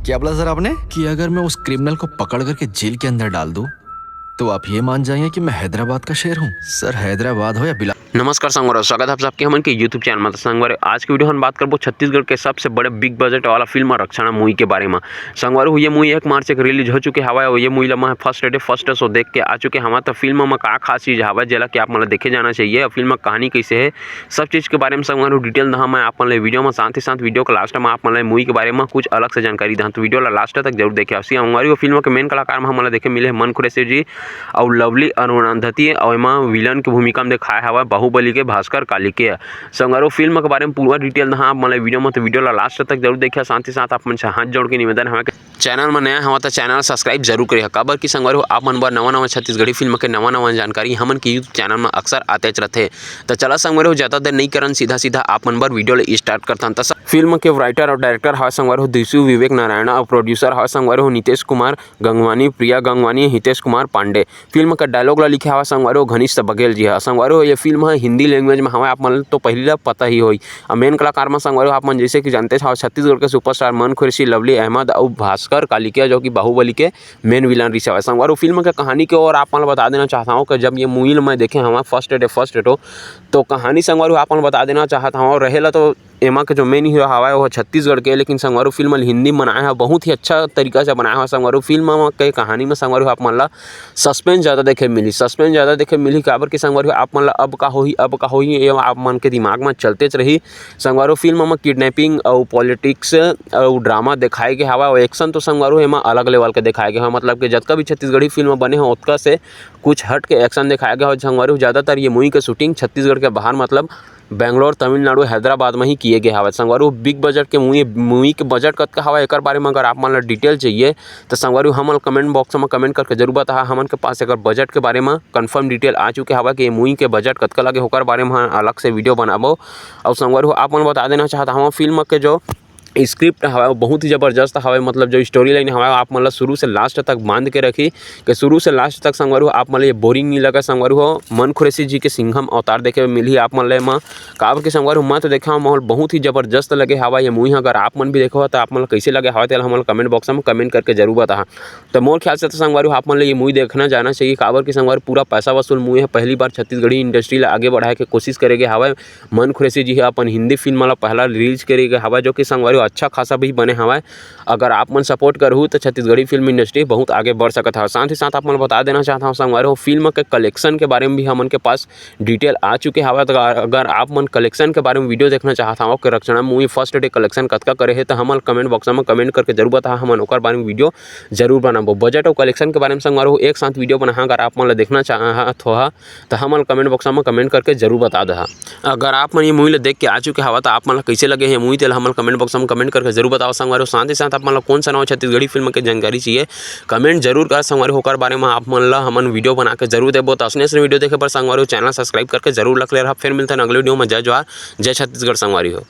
क्या बोला सर आपने कि अगर मैं उस क्रिमिनल को पकड़ करके जेल के अंदर डाल दूं तो आप ये मान जाएंगे कि मैं हैदराबाद का शेर हूँ। सर हैदराबाद हो या बिला। नमस्कार संगवार, स्वागत है आप सबके हमन के यूट्यूब चैनल में। संगवार आज की वीडियो हम बात करबो छत्तीसगढ़ के सबसे बड़े बिग बजट वाला फिल्म रक्षणा मूवी के बारे में। संगवार ये मूवी 1 मार्च के रिलीज हो चुके हवा। ये मूवी मैं फर्स्ट शो देख के आ चुके हवा। तो फिल्म में का खास चीज हवा जेला कि आप मतलब देखे जाना चाहिए। फिल्म की कहानी कैसे है सब चीज़ के बारे में संगवार डिटेल दहा मैं आप वीडियो में साथ ही साथ वीडियो के लास्ट में आप मूवी के बारे में कुछ अलग से जानकारी दा। तो वीडियो लास्ट तक जरूर देखे। हमारी फिल्म के मेन कलाकार में हमारा देखे मिले मन खुरेशी जी और लवली अरुणधती और विलन की भूमिका में दिखाया हवा बाहुबली के भास्कर कालिके। संगवारो फिल्म के बारे में पूरा डिटेल हाँ मतलब वीडियो में तो वीडियो लास्ट तक जरूर देखिए। साथ ही साथ आप मन से हाथ जोड़ के निवेदन है चैनल में नया हवा तो चैनल सब्सक्राइब जरूर करिए। काबर की संगवारो आप मन बार नवा छत्तीसगढ़ी फिल्म के नवा जानकारी हमन के यूट्यूब चैनल में अक्सर आते रहते। तो चला संगवारो ज़्यादा देर नहीं करन सीधा आप मन बार वीडियो ले स्टार्ट करता। तो फिल्म के राइटर और डायरेक्टर है संगवारो दिशु विवेक नारायण और प्रोड्यूसर है संगवारो नितेश कुमार गंगवानी, प्रिया गंगवानी, हितेश कुमार पांडे। फिल्म का डायलॉग ला लिखा हुआ संगवारो घनिष्ठ बघेल जी है। संगवारो ये फिल्म है हिंदी लैंग्वेज में हवा। आप मन तो पहले पता ही होई। मेन कलाकार में संगवारो आप मन जैसे कि जानते हैं छत्तीसगढ़ के सुपरस्टार मन खुरेशी, लवली अहमद और भास्कर कालिके जो कि बाहुबली के मेन विलन रिशा है। संगवारो फिल्म के कहानी के और आप मन बता देना चाहता हूँ कि जब ये मूवी मैं देखे हमारा फर्स्ट डे तो कहानी संगवारो आप मन बता देना चाहता हूँ। रहेला तो एमा के जो मेन हीरो हवा है वो छत्तीसगढ़ के, लेकिन संगवारो फिल्म हिंदी में बनाया है। बहुत ही अच्छा तरीका से बनाया है संगवारो फिल्म के कहानी में संगवारो आप मन ला सस्पेंस ज़्यादा देखे मिली। काबर की संगवारो आप मन ला अब का होही ये आप मन के दिमाग में चलते रही। संगवारो फिल्म में किडनैपिंग और पॉलिटिक्स और ड्रामा दिखाए गए हवा और एक्शन तो संगवारो एमा अलग लेवल के दिखाए गए हैं। मतलब कि जितना भी छत्तीसगढ़ी फिल्म बने हैं उतना से कुछ हट के एक्शन दिखाया गया। और संगवारो ज़्यादातर ये मूवी के शूटिंग छत्तीसगढ़ के बाहर मतलब बेंगलोर, तमिलनाडु, हैदराबाद में ही किए गए हवा। संगवारो बिग बजट के मूवी के बजट कतका हवा एक बारे में अगर आप मन ला डिटेल चाहिए तो संगवारो हमन कमेंट बॉक्स में कमेंट करके जरूर बता। हमन के पास अगर बजट के बारे में कंफर्म डिटेल आ चुके हवा कि ये मूवी के बजट कतका लगे होकर बारे में अलग से वीडियो बनाबो। और संगवारो आप मन बता देना चाहता हूँ फिल्म के जो स्क्रिप्ट हवा वो बहुत ही ज़बरदस्त हवा। मतलब जो स्टोरी लाइन हवा आप मतलब शुरू से लास्ट तक बांध के रखी कि शुरू से लास्ट तक संगवारो आप मतलब ये बोरिंग नहीं लगा। संगवारो मन खुरेशी जी के सिंघम अवतार देखे मिली आप मतलब में काबर के संगवारो मैं तो देखा माहौल बहुत ही ज़बरदस्त लगे हवा। ये मूवी अगर आप मन भी देखो तो आप मतलब कैसे लगे हवा तो हम कमेंट बॉक्स में कमेंट करके जरूर बता। तो मोर ख्याल से तो संगवारो आप मतलब ये मूवी देखना जाना चाहिए। काबर की संगवारो पूरा पैसा वसूल मूवी है। पहली बार छत्तीसगढ़ी इंडस्ट्री आगे बढ़ाए के कोशिश करेंगे हवा। मन खुरेशी जी है अपन हिंदी फिल्म वाला पहला रिलीज करेंगे हवा जो कि संगवारो अच्छा खासा भी बने हवा। अगर आप मन सपोर्ट करूँ तो छत्तीसगढ़ी फिल्म इंडस्ट्री बहुत आगे बढ़ सकता है। साथ ही साथ आप मन बता देना चाहता हूँ संगवारो फिल्म के कलेक्शन के बारे में भी हमन के पास डिटेल आ चुके हवा। तो अगर आप मन कलेक्शन के बारे में वीडियो देखना चाहता हूँ कि रक्षणा मूवी फर्स्ट डे कलेक्शन कतका करे है तो हमन कमेंट बॉक्स में कमेंट करके जरूर बता। हमन ओकर बारे में वीडियो जरूर बनाबो। बजट और कलेक्शन के बारे में संगवारो एक साथ वीडियो बना। अगर आप मन देखना चाहत हो तो हमन कमेंट बॉक्स में कमेंट करके जरूर बता दहा। अगर आप मन ये मूवी देख के आ चुके हवा तो आप मन कैसे लगे है मूवी तो हमन कमेंट बॉक्स में कमेंट करके जरूर बताओ संगवारो। साथ ही साथ आप मतलब कौन सा नवा छत्तीसगढ़ी फिल्म के जानकारी चाहिए कमेंट जरूर कर संगवारो। होकर बारे में आप मन ला हमन वीडियो बना के जरूर देबो। तो असने से वीडियो देखे पर संगवारो चैनल सब्सक्राइब करके जरूर रख ले रहा। फिर मिलते हैं अगले वीडियो में। जय जवाहर, जय छत्तीसगढ़ संगवारी हो।